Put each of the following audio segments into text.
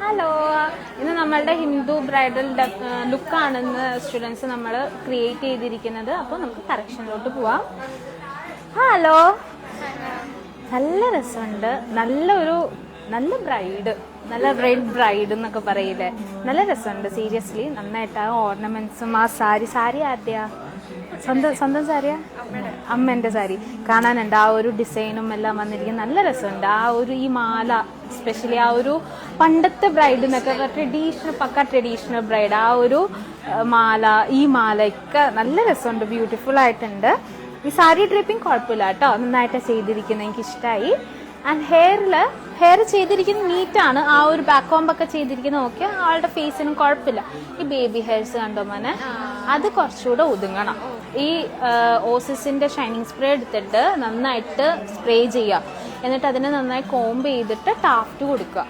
Hello, ഇന്ന് നമ്മളുടെ Hindu bridal ലുക്കാണെന്ന് students നമ്മൾ ക്രിയേറ്റ് ചെയ്തിരിക്കുന്നത്. അപ്പോൾ നമുക്ക് കറക്ഷനിലോട്ട് പോവാം. ഹലോ, നല്ല രസമുണ്ട്. നല്ല ബ്രൈഡ്, നല്ല റെഡ് ബ്രൈഡ് എന്നൊക്കെ പറയില്ലേ, നല്ല രസമുണ്ട്. സീരിയസ്ലി നന്നായിട്ട് ആ ഓർണമെന്റ്സും ആ സാരി ആരുടെയാ? സ്വന്തം സാരിയാ? അമ്മേന്റെ സാരി കാണാനുണ്ട്. ആ ഒരു ഡിസൈനും എല്ലാം വന്നിരിക്കും, നല്ല രസമുണ്ട്. ആ ഒരു ഈ മാല, എസ്പെഷ്യലി ആ ഒരു പണ്ടത്തെ ബ്രൈഡ് എന്നൊക്കെ പക്ക ട്രഡീഷണൽ ബ്രൈഡ്, ആ ഒരു മാല, ഈ മാലയൊക്കെ നല്ല രസമുണ്ട്, ബ്യൂട്ടിഫുൾ ആയിട്ടുണ്ട്. ഈ സാരി ഡ്രിപ്പിംഗ് കുഴപ്പമില്ല കേട്ടോ, നന്നായിട്ട് ചെയ്തിരിക്കുന്നത്, എനിക്ക് ഇഷ്ടമായി. ആൻഡ് ഹെയർ ചെയ്തിരിക്കുന്നത് നീറ്റാണ്. ആ ഒരു ബാക്ക് കോമ്പൊക്കെ ചെയ്തിരിക്കുന്നത് ഓക്കെ, ആളുടെ ഫേസിനും കുഴപ്പമില്ല. ഈ ബേബി ഹെയർസ് കണ്ടോ മോനെ, അത് കുറച്ചുകൂടെ ഒതുങ്ങണം. ഈ ഓസിസിന്റെ ഷൈനിങ് സ്പ്രേ എടുത്തിട്ട് നന്നായിട്ട് സ്പ്രേ ചെയ്യുക, എന്നിട്ട് അതിനെ നന്നായി കോംബ് ചെയ്തിട്ട് ടാഫ്റ്റ് കൊടുക്കുക.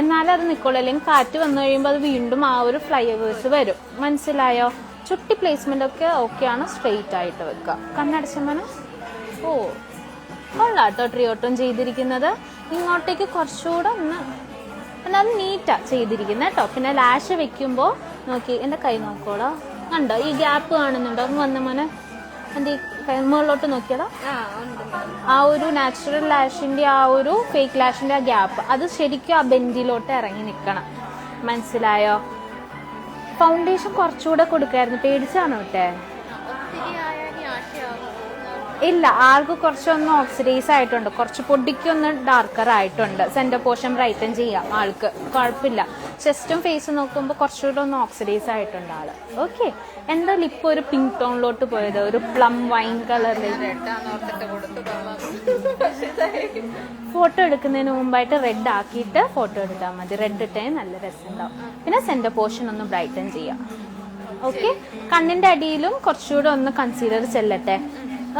എന്നാലും അത് നിൽക്കുള്ളൂ, അല്ലെങ്കിൽ കാറ്റ് വന്നു കഴിയുമ്പോൾ അത് വീണ്ടും ആ ഒരു ഫ്ലൈവേഴ്സ് വരും. മനസ്സിലായോ? ചുട്ടി പ്ലേസ്മെന്റ് ഒക്കെ ഓക്കെയാണ്, സ്ട്രെയിറ്റ് ആയിട്ട് വെക്കുക. കണ്ണടച്ചമ്മന ഓ കൊള്ളാട്ടോ ട്രിയോട്ടം ചെയ്തിരിക്കുന്നത്. ഇങ്ങോട്ടേക്ക് കുറച്ചുകൂടെ എന്നാലും നീറ്റാ ചെയ്തിരിക്കുന്നത് കേട്ടോ. പിന്നെ ലാഷ് വെക്കുമ്പോൾ നോക്കി, എൻ്റെ കൈ നോക്കോളാം, കണ്ടോ ഈ ഗ്യാപ്പ് കാണുന്നുണ്ടോ? ഒന്ന് വന്ന മോനെ, എൻ്റെ ഈ മുകളിലോട്ട് നോക്കിയതാ, ആ ഒരു നാച്ചുറൽ ലാഷിന്റെ ആ ഒരു ഫേക്ക് ലാഷിന്റെ ആ ഗ്യാപ്പ്, അത് ശരിക്കും ആ ബെൻഡിലോട്ട് ഇറങ്ങി നിൽക്കണം. മനസ്സിലായോ? ഫൗണ്ടേഷൻ കുറച്ചുകൂടെ കൊടുക്കായിരുന്നു, പേടിച്ചാണോ വിട്ടെ? ഇല്ല, ആൾക്ക് കുറച്ചൊന്ന് ഓക്സിഡൈസ് ആയിട്ടുണ്ട്, കുറച്ച് പൊടിക്കൊന്ന് ഡാർക്കർ ആയിട്ടുണ്ട്. സെന്റർ പോർഷൻ ബ്രൈറ്റൻ ചെയ്യാം ആൾക്ക്, കുഴപ്പമില്ല. ചെസ്റ്റും ഫേസും നോക്കുമ്പോൾ കുറച്ചുകൂടെ ഒന്ന് ഓക്സിഡൈസ് ആയിട്ടുണ്ട് ആള്. ഓക്കെ, എന്താ ലിപ്പ് ഒരു പിങ്ക് ടോണിലോട്ട് പോയത്, ഒരു പ്ലം വൈൻ കളറിൽ. ഫോട്ടോ എടുക്കുന്നതിന് മുമ്പായിട്ട് റെഡ് ആക്കിയിട്ട് ഫോട്ടോ എടുത്താൽ മതി, റെഡ് ഇട്ടേ നല്ല രസമുണ്ടാവും. പിന്നെ സെന്റർ പോർഷൻ ഒന്ന് ബ്രൈറ്റൻ ചെയ്യാം. ഓക്കെ, കണ്ണിന്റെ അടിയിലും കുറച്ചുകൂടെ ഒന്ന് കൺസീലർ ചെല്ലട്ടെ.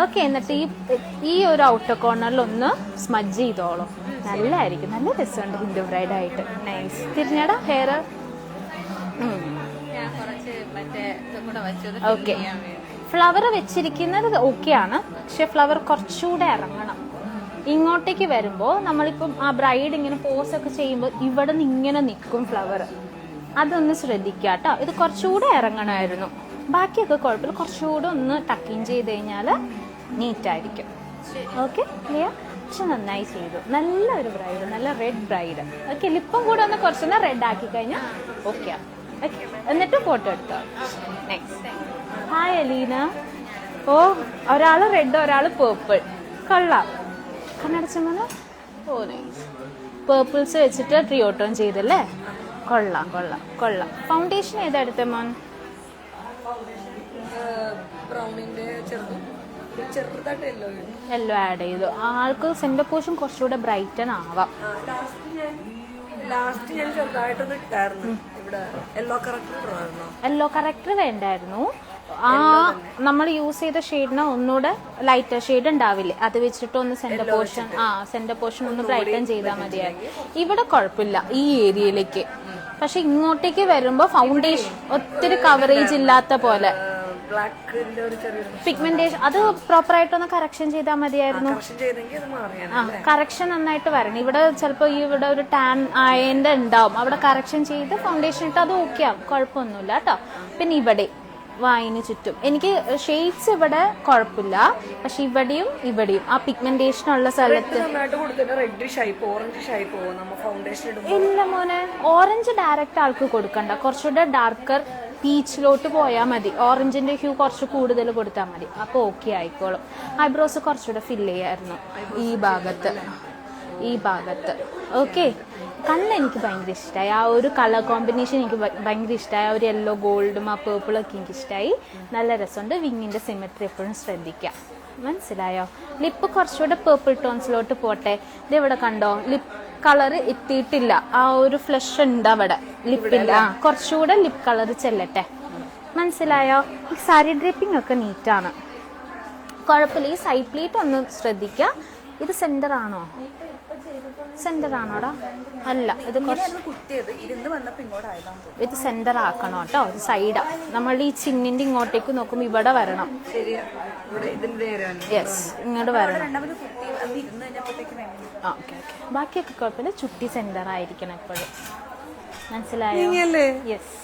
ഓക്കെ, എന്നിട്ട് ഈ ഒരു ഔട്ടർ കോർണറിൽ ഒന്ന് സ്മജ് ചെയ്തോളൂ, നല്ലതായിരിക്കും. നല്ല രസമുണ്ട് ഹിന്ദു ബ്രൈഡ് ആയിട്ട്. നൈസ്. തിരിഞ്ഞടാ ഹെയർ. ഓക്കെ, ഫ്ലവർ വെച്ചിരിക്കുന്നത് ഓക്കെയാണ്, പക്ഷെ ഫ്ലവർ കുറച്ചുകൂടെ ഇറങ്ങണം. ഇങ്ങോട്ടേക്ക് വരുമ്പോൾ നമ്മളിപ്പം ആ ബ്രൈഡ് ഇങ്ങനെ പോസ് ഒക്കെ ചെയ്യുമ്പോൾ ഇവിടെ നിന്ന് ഇങ്ങനെ നിൽക്കും ഫ്ലവർ, അതൊന്ന് ശ്രദ്ധിക്കുക കേട്ടോ. ഇത് കുറച്ചുകൂടെ ഇറങ്ങണമായിരുന്നു. ബാക്കിയൊക്കെ കുഴപ്പമില്ല, കുറച്ചുകൂടെ ഒന്ന് ടക്കിങ് ചെയ്ത് കഴിഞ്ഞാൽ നീറ്റായിരിക്കും. Okay, clear? പക്ഷെ നന്നായി ചെയ്തു, നല്ലൊരു ബ്രൈഡ്, നല്ല റെഡ് ബ്രൈഡ്. ഓക്കെ, ലിപ്പും കൂടെ ഒന്ന് കുറച്ചൊന്ന് റെഡ് ആക്കി കഴിഞ്ഞാൽ ഓക്കെ. ഓക്കെ, എന്നിട്ട് ഫോട്ടോ എടുത്തോ. നെക്സ്റ്റ്. ഹായ് അലീന. ഓ, ഒരാൾ റെഡ്, ഒരാൾ പേർപ്പിൾ. കൊള്ളാം. കണ്ണടച്ചമ്മ. ഓ നൈസ്. പേർപ്പിൾസ് വെച്ചിട്ട് ട്രിയോട്ടോൺ ചെയ്തല്ലേ, കൊള്ളാം കൊള്ളാം കൊള്ളാം. ഫൗണ്ടേഷൻ ഏതാ എടുത്തേ മോൻ? യെല്ലോ ആഡ് ചെയ്തു. ആൾക്ക് സെന്റർ പോർഷൻ കുറച്ചുകൂടെ ബ്രൈറ്റൻ ആവാം. യെല്ലോ കറക്റ്റർ വേണ്ടായിരുന്നു. ആ നമ്മൾ യൂസ് ചെയ്ത ഷെയ്ഡിന് ഒന്നുകൂടെ ലൈറ്റർ ഷെയ്ഡ് ഉണ്ടാവില്ലേ, അത് വെച്ചിട്ട് ഒന്ന് സെന്റർ പോർഷൻ ഒന്ന് ബ്രൈറ്റൻ ചെയ്താൽ മതിയായിരുന്നു. ഇവിടെ കുഴപ്പമില്ല ഈ ഏരിയയിലേക്ക്, പക്ഷെ ഇങ്ങോട്ടേക്ക് വരുമ്പോ ഫൗണ്ടേഷൻ ഒത്തിരി കവറേജ് ഇല്ലാത്ത പോലെ പിഗ്മെന്റേഷൻ, അത് പ്രോപ്പർ ആയിട്ടൊന്ന് കറക്ഷൻ ചെയ്താൽ മതിയായിരുന്നു. കറക്ഷൻ നന്നായിട്ട് വരണം. ഇവിടെ ചിലപ്പോ ഇവിടെ ഒരു ടാൻ ആയതിന്റെ ഉണ്ടാവും, അവിടെ കറക്ഷൻ ചെയ്ത് ഫൗണ്ടേഷൻ ഇട്ട് അത് ഓക്കെ ആവും, കുഴപ്പമൊന്നുമില്ല കേട്ടോ. പിന്നെ ഇവിടെ വായിന് ചുറ്റും എനിക്ക് ഷെയ്ഡ്സ് ഇവിടെ കുഴപ്പമില്ല, പക്ഷെ ഇവിടെയും ആ പിഗ്മെന്റേഷൻ ഉള്ള സ്ഥലത്ത് ഇല്ല മോനെ. ഓറഞ്ച് ഡയറക്റ്റ് ആൾക്ക് കൊടുക്കണ്ട, കുറച്ചുകൂടെ ഡാർക്കർ പീച്ചിലോട്ട് പോയാൽ മതി. ഓറഞ്ചിന്റെ ഹ്യൂ കുറച്ച് കൂടുതൽ കൊടുത്താൽ മതി, അപ്പോൾ ഓക്കെ ആയിക്കോളും. ഐബ്രോസ് കുറച്ചുകൂടെ ഫില്ല് ചെയ്യായിരുന്നു ഈ ഭാഗത്ത്. ഓക്കെ, കണ്ണ് എനിക്ക് ഭയങ്കര ഇഷ്ടമായി, ആ ഒരു കളർ കോമ്പിനേഷൻ എനിക്ക് ഭയങ്കര ഇഷ്ടമായി. ആ ഒരു യെല്ലോ ഗോൾഡും ആ പേർപ്പിളൊക്കെ എനിക്ക് ഇഷ്ടമായി, നല്ല രസമുണ്ട്. വിങ്ങിന്റെ സിമെട്രി എപ്പോഴും ശ്രദ്ധിക്കാം. മനസ്സിലായോ? ലിപ്പ് കുറച്ചുകൂടെ പേർപ്പിൾ ടോൺസിലോട്ട് പോട്ടെ. ഇത് ഇവിടെ കണ്ടോ, ലിപ്പ് കളർ എത്തിയിട്ടില്ല, ആ ഒരു ഫ്ലഷ് ഉണ്ട് അവിടെ ലിപ്പിന്റെ. കുറച്ചുകൂടെ ലിപ്പ് കളർ ചെല്ലട്ടെ. മനസ്സിലായോ? ഈ സാരി ഡ്രിപ്പിംഗ് ഒക്കെ നീറ്റാണ്, കുഴപ്പമില്ല. ഈ സൈഡ് പ്ലീറ്റ് ഒന്ന് ശ്രദ്ധിക്കുക. ഇത് സെന്റർ ആണോടാ? അല്ല, ഇത് സെന്റർ ആക്കണം കേട്ടോ. ഇത് സൈഡാ. നമ്മൾ ഈ ചിന്നിന്റെ ഇങ്ങോട്ടേക്ക് നോക്കുമ്പോൾ ഇവിടെ വരണം. യെസ്, ഇങ്ങോട്ട് വരണം. ഓക്കെ. ബാക്കിയൊക്കെ കുഴപ്പമില്ല, ചുട്ടി സെന്റർ ആയിരിക്കണം എപ്പോഴും. മനസ്സിലായോ? Yes,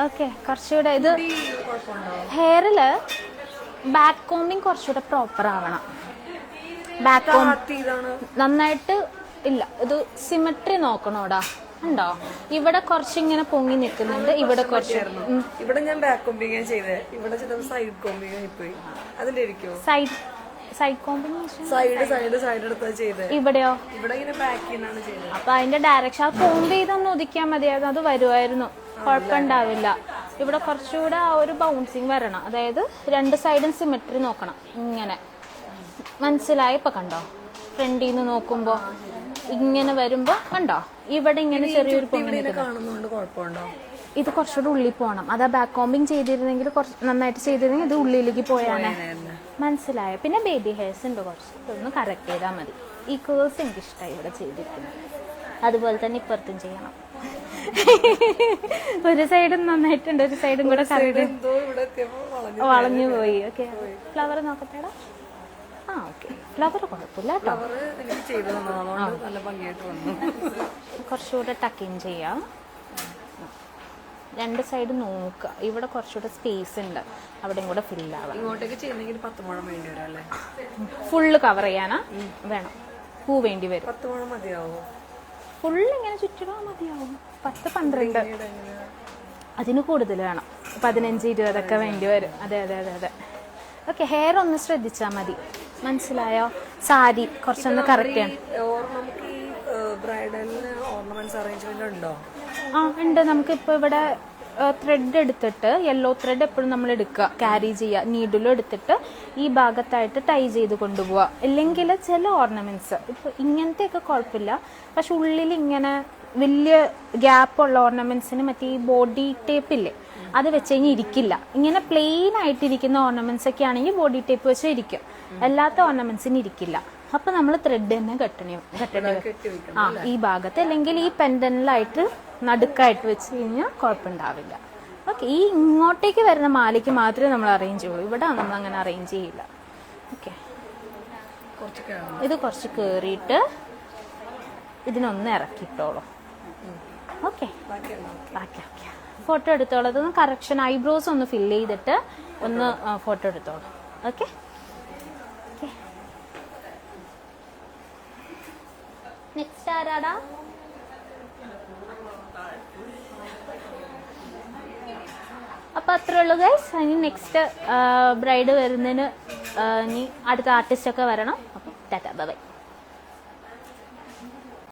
okay. കുറച്ചുകൂടെ ഇത് ഹെയറില് ബാക്ക് കോമ്പിങ് കുറച്ചുകൂടെ പ്രോപ്പർ ആവണം. ബാക്ക് നന്നായിട്ട് ഇല്ല, ഇത് സിമെട്രി നോക്കണോടാ. ഉണ്ടോ? ഇവിടെ കുറച്ചിങ്ങനെ പൊങ്ങി നിൽക്കുന്നുണ്ട്, ഇവിടെ കുറച്ച്. ഇവിടെ ഞാൻ ബാക്ക് കോമ്പിങ് ചെയ്തേ, ഇവിടെ സൈഡ് കോമ്പിങ് പോയി. അതിലിരിക്കും സൈഡ് കോമ്പിങ് സൈഡ് എടുത്താ ചെയ്തേ. ഇവിടെയോ? ഇവിടെ ഇങ്ങനെ ബാക്ക് ചെയ്താണ് ചെയ്തത്. അപ്പൊ അതിന്റെ ഡയറക്ഷൻ ആ കോമ്പ് ചെയ്തൊന്ന് ഒതുക്കിയാൽ മതിയായിരുന്നു, അത് വരുമായിരുന്നു, കുഴപ്പമുണ്ടാവില്ല. ഇവിടെ കുറച്ചുകൂടെ ആ ഒരു ബൗൺസിങ് വരണം, അതായത് രണ്ട് സൈഡും സിമെട്രി നോക്കണം. ഇങ്ങനെ മനസ്സിലായി? ഇപ്പൊ കണ്ടോ? ഫ്രണ്ടിൽ നിന്ന് നോക്കുമ്പോ ഇങ്ങനെ വരുമ്പോ കണ്ടോ ഇവിടെ ഇങ്ങനെ ചെറിയൊരു പൊങ്ങി. ഇത് കുറച്ചുകൂടെ ഉള്ളിൽ പോകണം. അതാ ബാക്ക് കോമ്പിങ് ചെയ്തിരുന്നെങ്കിൽ കുറച്ച് നന്നായിട്ട് ചെയ്തിരുന്നെങ്കിൽ ഇത് ഉള്ളിലേക്ക് പോയാണ്. മനസ്സിലായോ? പിന്നെ ബേബി ഹെയർസ് ഉണ്ട് കുറച്ച്, ഇതൊന്ന് കറക്റ്റ് ചെയ്താൽ മതി. ഈ കേഴ്സ് എനിക്ക് ഇഷ്ടമായി ഇവിടെ ചെയ്തിരിക്കുന്നത്. അതുപോലെ തന്നെ ഇപ്പുറത്തും ചെയ്യണം. ഒരു സൈഡും നന്നായിട്ടുണ്ട്, ഒരു സൈഡും കൂടെ വളഞ്ഞു പോയി. ഓക്കെ, ഫ്ലവർ നോക്കട്ടെടാ. ആ ഓക്കെ, ഫ്ലവർ കുഴപ്പമില്ല കേട്ടോ. കുറച്ചുകൂടെ ടക്കിൻ ചെയ്യാം. രണ്ട് സൈഡ് നോക്കുക, ഇവിടെ കുറച്ചുകൂടെ സ്പേസ് ഉണ്ട്, അവിടെയും കൂടെ ഫില്ലാവാം. ഫുള്ള് കവർ ചെയ്യാനാ വേണം? പൂ വേണ്ടി വരും. ഫുള്ള് ഇങ്ങനെ ചുറ്റിടാൻ മതിയാവും. 10-12 അതിന് കൂടുതൽ വേണം. 15-20 വേണ്ടി വരും. അതെ അതെ അതെ അതെ. ഓക്കെ, ഹെയർ ഒന്ന് ശ്രദ്ധിച്ചാൽ മതി. മനസ്സിലായോ? സാരി കുറച്ചൊന്ന് കറക്റ്റ് ചെയ്യണം. ആ ഉണ്ട്. നമുക്കിപ്പോൾ ഇവിടെ ത്രെഡ് എടുത്തിട്ട്, യെല്ലോ ത്രെഡ് എപ്പോഴും നമ്മൾ എടുക്കുക, ക്യാരി ചെയ്യുക, നീഡിലും എടുത്തിട്ട് ഈ ഭാഗത്തായിട്ട് ടൈ ചെയ്ത് കൊണ്ടുപോവുക. അല്ലെങ്കിൽ ചില ഓർണമെന്റ്സ് ഇപ്പോൾ ഇങ്ങനത്തെയൊക്കെ കുഴപ്പമില്ല, പക്ഷെ ഉള്ളിൽ ഇങ്ങനെ വലിയ ഗ്യാപ്പുള്ള ഓർണമെന്റ്സിന് മറ്റേ ഈ ബോഡി ടേപ്പ് ഇല്ലേ, അത് വെച്ച് കഴിഞ്ഞാൽ ഇരിക്കില്ല. ഇങ്ങനെ പ്ലെയിൻ ആയിട്ടിരിക്കുന്ന ഓർണമെന്റ്സ് ഒക്കെ ആണെങ്കിൽ ബോഡി ടേപ്പ് വെച്ച് ഇരിക്കും, അല്ലാത്ത ഓർണമെന്റ്സിന് ഇരിക്കില്ല. അപ്പൊ നമ്മൾ ത്രെഡ് തന്നെ കെട്ടണി ആ ഈ ഭാഗത്ത്, അല്ലെങ്കിൽ ഈ പെൻഡന്റിലായിട്ട് നടുക്കായിട്ട് വെച്ച് കഴിഞ്ഞാൽ കുഴപ്പമുണ്ടാവില്ല. ഓക്കെ, ഈ ഇങ്ങോട്ടേക്ക് വരുന്ന മാലയ്ക്ക് മാത്രമേ നമ്മൾ അറേഞ്ച് ചെയ്യുള്ളൂ, ഇവിടെ നമ്മൾ അങ്ങനെ അറേഞ്ച് ചെയ്യില്ല. ഓക്കെ, ഇത് കുറച്ച് കേറിയിട്ട് ഇതിനൊന്ന് ഇറക്കിയിട്ടോളൂ. ഓക്കെ, ബാക്കി ഓക്കെ. ഫോട്ടോ എടുത്തോളൂ. അതൊന്ന് കറക്ഷൻ, ഐബ്രോസ് ഒന്ന് ഫില്ല് ചെയ്തിട്ട് ഒന്ന് ഫോട്ടോ എടുത്തോളൂ. ഓക്കെ, നെക്സ്റ്റ് ആരാടാ? അപ്പൊ അത്രേ ഉള്ളൂ ഗൈസ്. ഇനി നെക്സ്റ്റ് ബ്രൈഡ് വരുന്നതിന് ഇനി അടുത്ത ആർട്ടിസ്റ്റ് ഒക്കെ വരണം. അപ്പം ടാറ്റാ ബൈ.